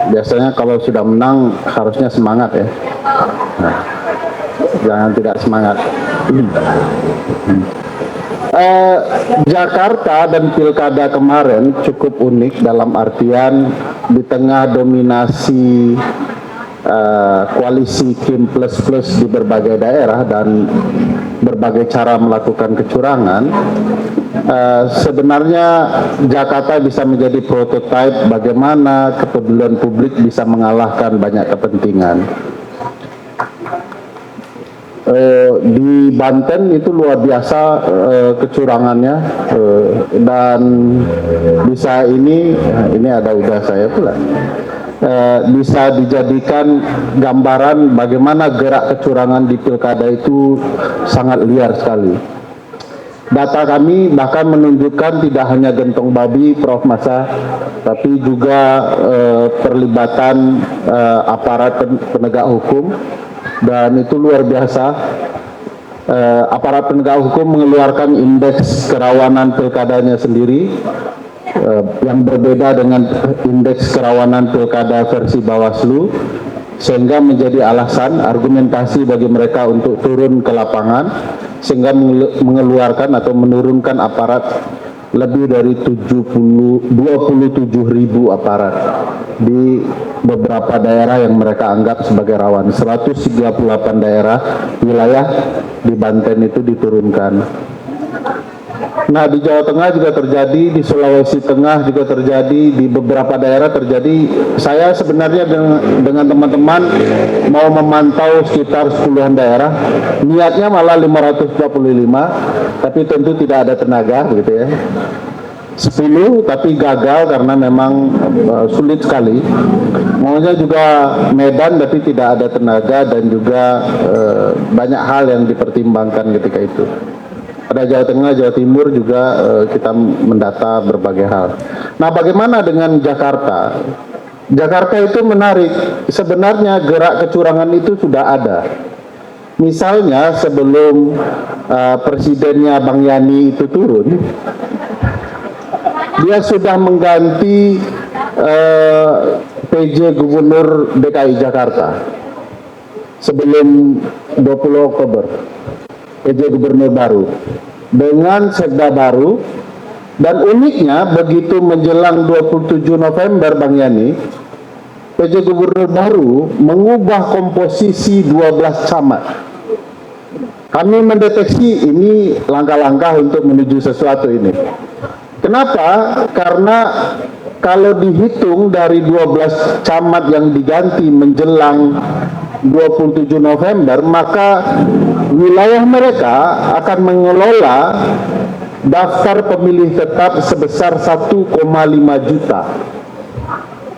Biasanya kalau sudah menang harusnya semangat ya. Nah, jangan tidak semangat. Jakarta dan pilkada kemarin cukup unik dalam artian di tengah dominasi koalisi Kim plus plus di berbagai daerah dan berbagai cara melakukan kecurangan, sebenarnya Jakarta bisa menjadi prototipe bagaimana kepedulian publik bisa mengalahkan banyak kepentingan. Di Banten itu luar biasa kecurangannya, dan bisa ini ada udah saya pula. Bisa dijadikan gambaran bagaimana gerak kecurangan di pilkada itu sangat liar sekali. Data kami bahkan menunjukkan tidak hanya gentong babi, Prof. Masa, tapi juga perlibatan aparat penegak hukum, dan itu luar biasa. Aparat penegak hukum mengeluarkan indeks kerawanan pilkadanya sendiri, yang berbeda dengan indeks kerawanan pilkada versi Bawaslu, sehingga menjadi alasan argumentasi bagi mereka untuk turun ke lapangan, sehingga mengeluarkan atau menurunkan aparat lebih dari 27.000 aparat di beberapa daerah yang mereka anggap sebagai rawan. 138 daerah wilayah di Banten itu diturunkan. Nah, di Jawa Tengah juga terjadi, di Sulawesi Tengah juga terjadi, di beberapa daerah terjadi. Saya sebenarnya dengan teman-teman mau memantau sekitar 10-an daerah, niatnya malah 545, tapi tentu tidak ada tenaga gitu ya. 10 tapi gagal karena memang sulit sekali. Maunya juga Medan tapi tidak ada tenaga, dan juga banyak hal yang dipertimbangkan ketika itu. Pada Jawa Tengah, Jawa Timur juga kita mendata berbagai hal. Nah, bagaimana dengan Jakarta? Jakarta itu menarik. Sebenarnya gerak kecurangan itu sudah ada. Misalnya sebelum presidennya Bang Yani itu turun, dia sudah mengganti PJ Gubernur DKI Jakarta sebelum 20 Oktober. PJ Gubernur baru dengan sekda baru, dan uniknya begitu menjelang 27 November Bang Yani, PJ Gubernur baru mengubah komposisi 12 camat. Kami mendeteksi ini langkah-langkah untuk menuju sesuatu ini. Kenapa? Karena kalau dihitung dari 12 camat yang diganti menjelang 27 November, maka wilayah mereka akan mengelola daftar pemilih tetap sebesar 1,5 juta.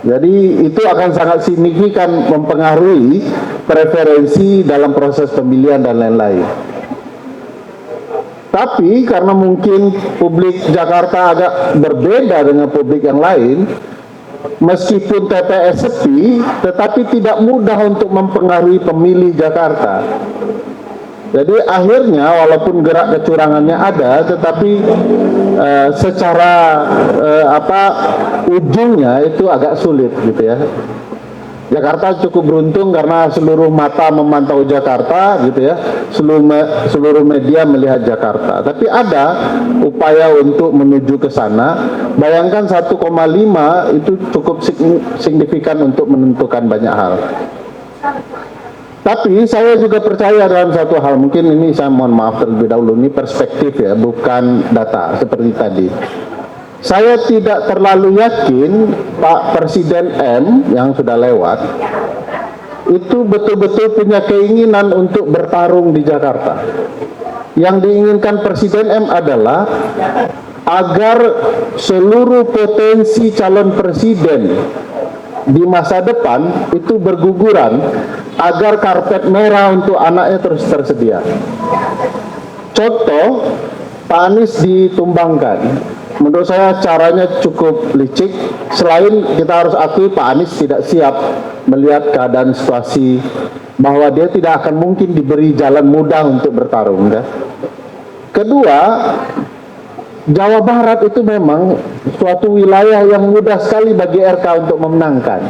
Jadi itu akan sangat signifikan mempengaruhi preferensi dalam proses pemilihan dan lain-lain. Tapi karena mungkin publik Jakarta agak berbeda dengan publik yang lain, meskipun TPS sepi, tetapi tidak mudah untuk mempengaruhi pemilih Jakarta. Jadi akhirnya walaupun gerak kecurangannya ada, tetapi secara ujungnya itu agak sulit gitu ya. Jakarta cukup beruntung karena seluruh mata memantau Jakarta gitu ya, seluruh media melihat Jakarta. Tapi ada upaya untuk menuju ke sana. Bayangkan 1,5 itu cukup signifikan untuk menentukan banyak hal. Tapi saya juga percaya dalam satu hal, mungkin ini saya mohon maaf terlebih dahulu, ini perspektif ya, bukan data seperti tadi. Saya tidak terlalu yakin Pak Presiden M yang sudah lewat itu betul-betul punya keinginan untuk bertarung di Jakarta. Yang diinginkan Presiden M adalah agar seluruh potensi calon presiden di masa depan itu berguguran, agar karpet merah untuk anaknya terus tersedia. Contoh, Pak Anies ditumbangkan. Menurut saya caranya cukup licik. Selain kita harus akui Pak Anies tidak siap melihat keadaan situasi bahwa dia tidak akan mungkin diberi jalan mudah untuk bertarung. Kan? Kedua, Jawa Barat itu memang suatu wilayah yang mudah sekali bagi RK untuk memenangkan.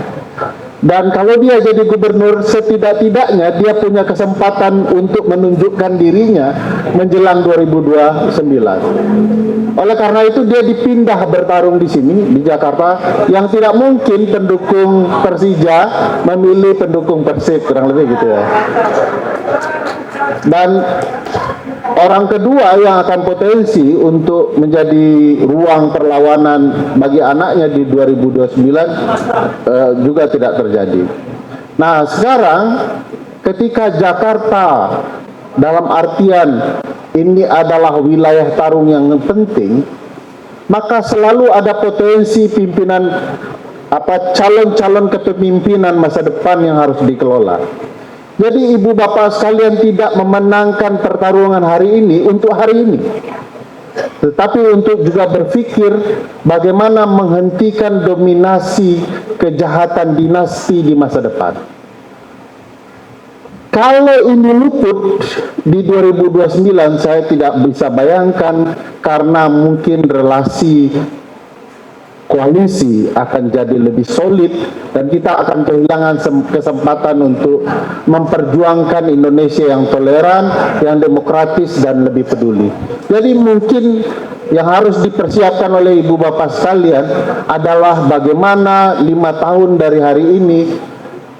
Dan kalau dia jadi gubernur, setidak-tidaknya dia punya kesempatan untuk menunjukkan dirinya menjelang 2029. Oleh karena itu dia dipindah bertarung di sini, di Jakarta, yang tidak mungkin pendukung Persija memilih pendukung Persib, kurang lebih gitu ya. Dan orang kedua yang akan potensi untuk menjadi ruang perlawanan bagi anaknya di 2029 juga tidak terjadi. Nah, sekarang ketika Jakarta dalam artian ini adalah wilayah tarung yang penting, maka selalu ada potensi pimpinan calon-calon kepemimpinan masa depan yang harus dikelola. Jadi ibu bapak sekalian tidak memenangkan pertarungan hari ini untuk hari ini, tetapi untuk juga berpikir bagaimana menghentikan dominasi kejahatan dinasti di masa depan. Kalau ini luput di 2029, saya tidak bisa bayangkan, karena mungkin relasi koalisi akan jadi lebih solid dan kita akan kehilangan kesempatan untuk memperjuangkan Indonesia yang toleran, yang demokratis dan lebih peduli. Jadi mungkin yang harus dipersiapkan oleh ibu bapak sekalian adalah bagaimana 5 tahun dari hari ini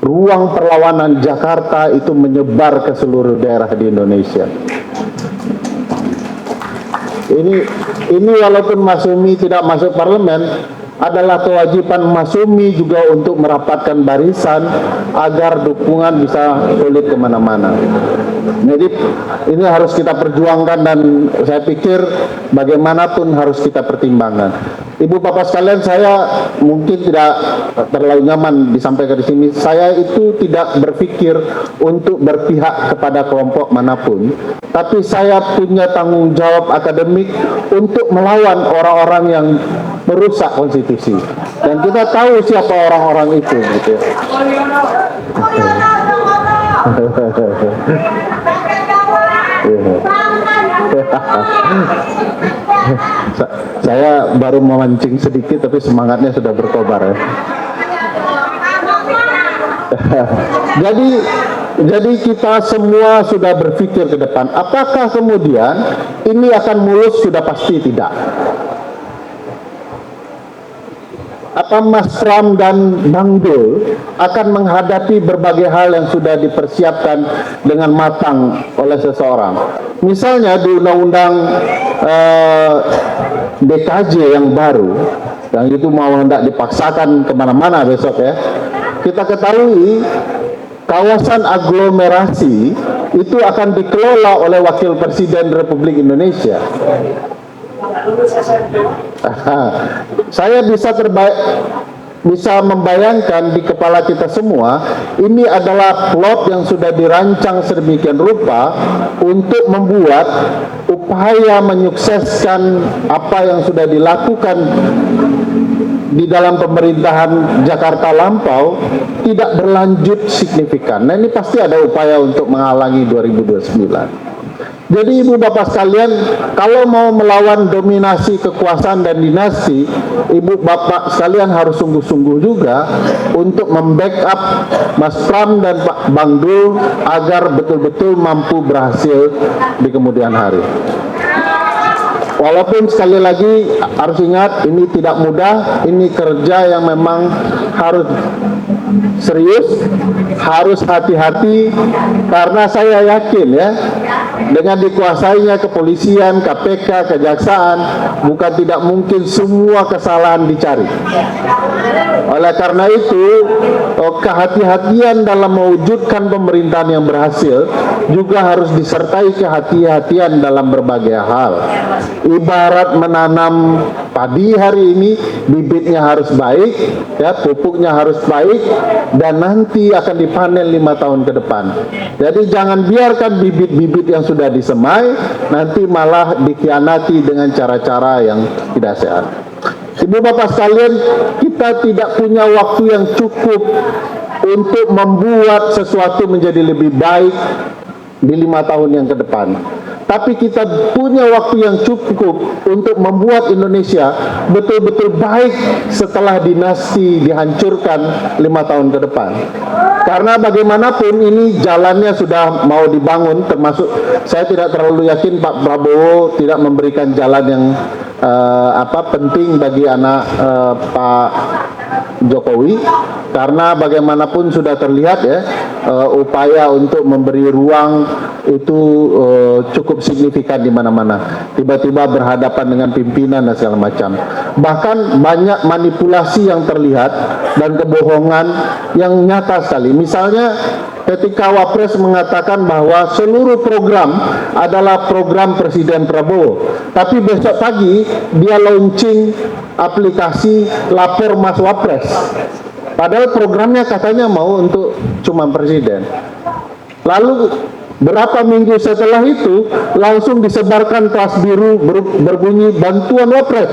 ruang perlawanan Jakarta itu menyebar ke seluruh daerah di Indonesia. Ini walaupun Mas Umi tidak masuk parlemen, adalah kewajiban Mas Umi juga untuk merapatkan barisan agar dukungan bisa solid kemana-mana. Jadi ini harus kita perjuangkan dan saya pikir bagaimanapun harus kita pertimbangkan. Ibu bapak sekalian, saya mungkin tidak terlalu nyaman disampaikan di sini. Saya itu tidak berpikir untuk berpihak kepada kelompok manapun, tapi saya punya tanggung jawab akademik untuk melawan orang-orang yang merusak konstitusi. Dan kita tahu siapa orang-orang itu, gitu. Saya baru memancing sedikit, tapi semangatnya sudah berkobar ya. Jadi kita semua sudah berpikir ke depan. Apakah kemudian ini akan mulus? Sudah pasti tidak. Apa Mas Pram dan Bang Dul akan menghadapi berbagai hal yang sudah dipersiapkan dengan matang oleh seseorang. Misalnya di undang-undang DKJ yang baru, yang itu mau hendak dipaksakan kemana-mana besok ya. Kita ketahui kawasan aglomerasi itu akan dikelola oleh Wakil Presiden Republik Indonesia. Saya bisa membayangkan di kepala kita semua, ini adalah plot yang sudah dirancang sedemikian rupa untuk membuat upaya menyukseskan apa yang sudah dilakukan di dalam pemerintahan Jakarta lampau tidak berlanjut signifikan. Nah, ini pasti ada upaya untuk menghalangi 2029. Jadi ibu bapak sekalian, kalau mau melawan dominasi kekuasaan dan dinasti, ibu bapak sekalian harus sungguh-sungguh juga untuk membackup Mas Pram dan Pak Bang Dul agar betul-betul mampu berhasil di kemudian hari. Walaupun sekali lagi harus ingat, ini tidak mudah, ini kerja yang memang harus serius, harus hati-hati, karena saya yakin ya, dengan dikuasainya kepolisian, KPK, kejaksaan, bukan tidak mungkin semua kesalahan dicari. Oleh karena itu, kehati-hatian dalam mewujudkan pemerintahan yang berhasil juga harus disertai kehati-hatian dalam berbagai hal. Ibarat menanam padi hari ini, bibitnya harus baik, ya, pupuknya harus baik, dan nanti akan dipanen 5 tahun ke depan. Jadi jangan biarkan bibit-bibit yang sudah disemai nanti malah dikhianati dengan cara-cara yang tidak sehat. Ibu bapak sekalian, kita tidak punya waktu yang cukup untuk membuat sesuatu menjadi lebih baik di 5 tahun yang ke depan. tapi kita punya waktu yang cukup untuk membuat Indonesia betul-betul baik setelah dinasti dihancurkan 5 tahun ke depan. Karena bagaimanapun ini jalannya sudah mau dibangun, termasuk saya tidak terlalu yakin Pak Prabowo tidak memberikan jalan yang penting bagi anak Pak Jokowi, karena bagaimanapun sudah terlihat ya upaya untuk memberi ruang itu cukup signifikan di mana-mana. Tiba-tiba berhadapan dengan pimpinan dan segala macam. Bahkan banyak manipulasi yang terlihat dan kebohongan yang nyata sekali. Misalnya ketika Wapres mengatakan bahwa seluruh program adalah program Presiden Prabowo, tapi besok pagi dia launching aplikasi Lapor Mas Wapres. Padahal programnya katanya mau untuk cuma presiden. Lalu berapa minggu setelah itu langsung disebarkan tas biru berbunyi bantuan Wapres.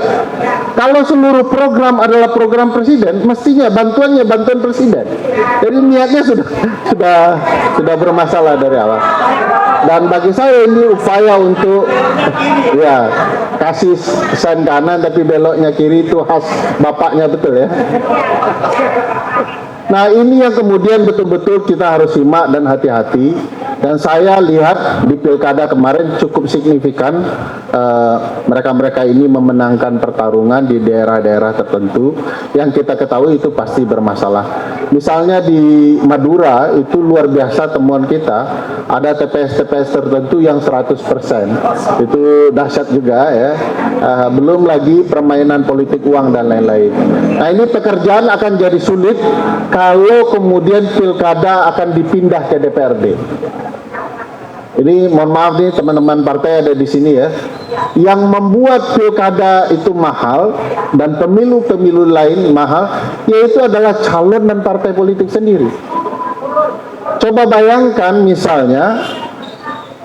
Kalau seluruh program adalah program presiden, mestinya bantuannya bantuan presiden. Jadi niatnya sudah bermasalah dari awal. Dan bagi saya ini upaya untuk ya kasih sen kanan tapi beloknya kiri itu khas bapaknya, betul ya. Nah, ini yang kemudian betul-betul kita harus simak dan hati-hati. Dan saya lihat di pilkada kemarin cukup signifikan mereka-mereka ini memenangkan pertarungan di daerah-daerah tertentu yang kita ketahui itu pasti bermasalah. Misalnya di Madura itu luar biasa temuan kita, ada TPS-TPS tertentu yang 100%. Itu dahsyat juga ya. Belum lagi permainan politik uang dan lain-lain. Nah, ini pekerjaan akan jadi sulit kalau kemudian pilkada akan dipindah ke DPRD. Ini mohon maaf nih teman-teman partai ada di sini ya, yang membuat pilkada itu mahal dan pemilu-pemilu lain mahal, yaitu adalah calon dan partai politik sendiri. Coba bayangkan misalnya,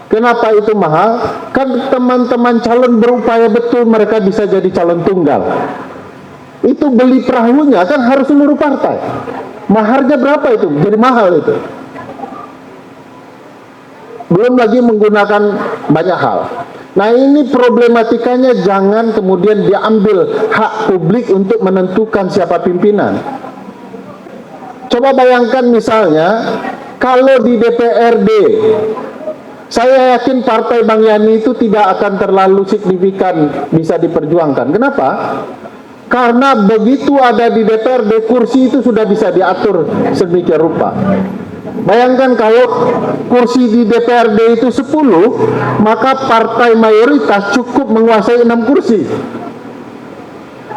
kenapa itu mahal? Kan teman-teman calon berupaya betul mereka bisa jadi calon tunggal. Itu beli perahunya kan harus seluruh partai. Maharnya berapa itu? Jadi mahal itu. Belum lagi menggunakan banyak hal. Nah, ini problematikanya, jangan kemudian diambil hak publik untuk menentukan siapa pimpinan. Coba bayangkan misalnya kalau di DPRD, saya yakin partai Bang Yani itu tidak akan terlalu signifikan bisa diperjuangkan. Kenapa? Karena begitu ada di DPRD, kursi itu sudah bisa diatur sedemikian rupa. Bayangkan kalau kursi di DPRD itu 10, maka partai mayoritas cukup menguasai 6 kursi.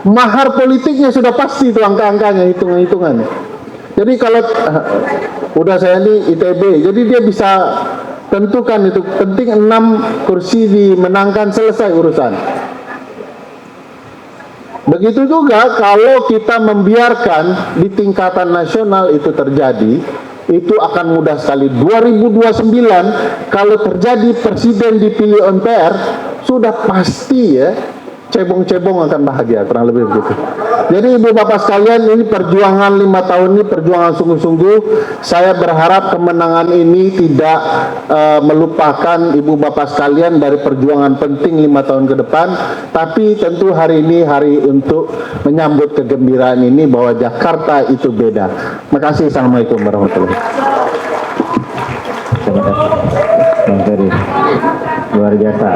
Mahar politiknya sudah pasti itu angka-angkanya, hitung-hitungannya. Jadi kalau udah saya ini ITB, jadi dia bisa tentukan itu penting 6 kursi dimenangkan, selesai urusan. Begitu juga kalau kita membiarkan di tingkatan nasional itu terjadi, itu akan mudah sekali. 2029 kalau terjadi presiden dipilih MPR, sudah pasti ya cebong-cebong akan bahagia, kurang lebih begitu. Jadi ibu bapak sekalian, ini perjuangan 5 tahun ini perjuangan sungguh-sungguh. Saya berharap kemenangan ini tidak melupakan ibu bapak sekalian dari perjuangan penting 5 tahun ke depan. Tapi tentu hari ini hari untuk menyambut kegembiraan ini bahwa Jakarta itu beda. Terima kasih. Assalamualaikum warahmatullahi wabarakatuh. Bang Ferry, luar biasa.